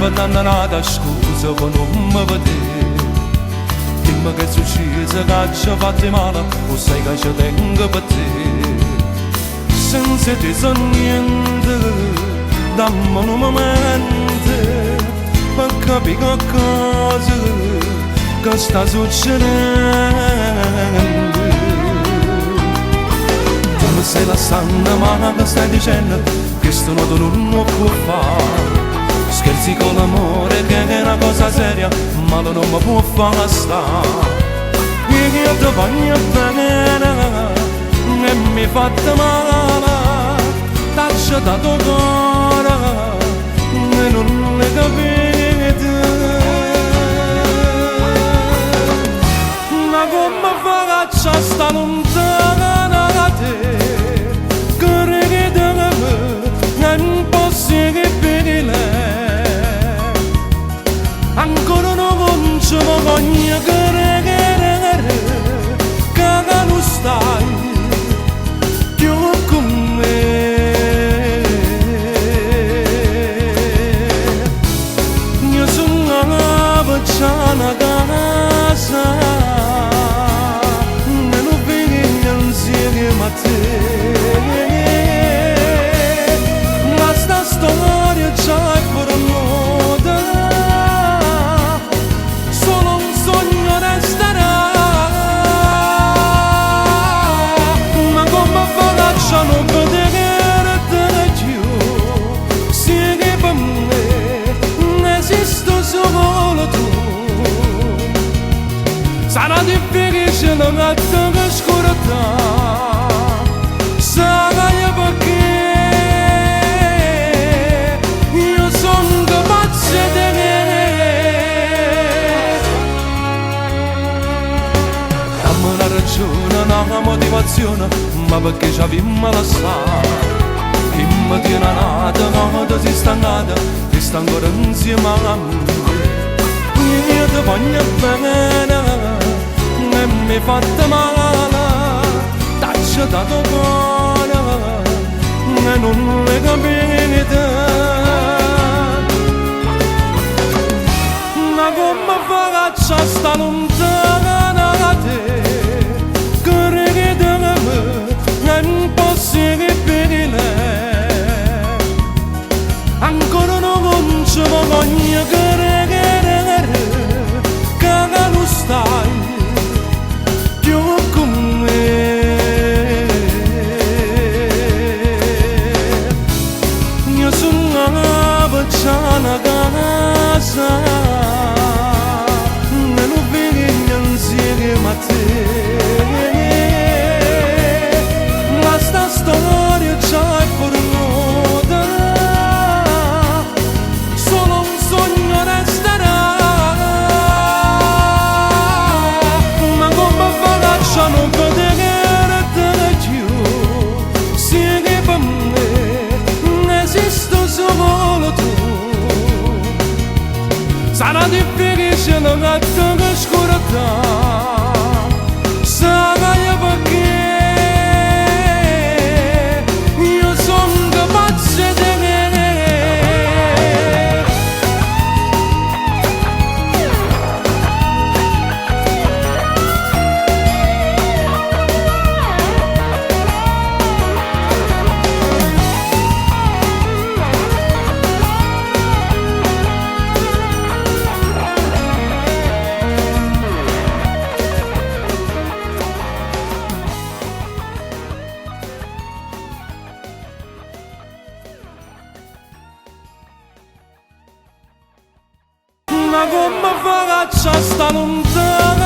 nada scusa per non mi vedere. Dimmi che succede che ci fate male, o sai che ci tengo per te. Senza te so niente, dammi un momento per capire qualcosa che sta succedendo. Tu mi stai lasciando ma che stai dicendo che sto noto non può fare. Scherzi con l'amore che è una cosa seria, ma non mi può far stare. Io ti voglio bene e mi fatta male, t'ho dato cuore e non le capite. Ma come faccio a sta lontana da te, che da me non posso capire. Ancora non ci voglio credere che non stai più con me. Io sono una vecchiana casa e non vengo insieme a te. Ma sta storia già è per nuova. Non vedere te più, sì che per me esisto solo tu. Sarà difficile non te scordare, sai perché io sono capace di dammi una ragione, una motivazione, ma perché ci abbiamo lasciato. Chi mi tiene nata, quando si sta nata, che sta ancora insieme a me. Io ti voglio bene e mi fatta male, t'ho dato cuore e non le capite. Ma come faccio a sta lontana da te, che da me non posso capire. Ancora non ci voglio credere che non stai più con me. Io sono una vecchiana casa e non vengo insieme a te. Sta storia già è per nuova, solo un sogno resterà. Ma come faccio a non vedere te più, sì che per me esisto solo tu. Sarà difficile non te scordare, sai perché ma come faccio a sta lontana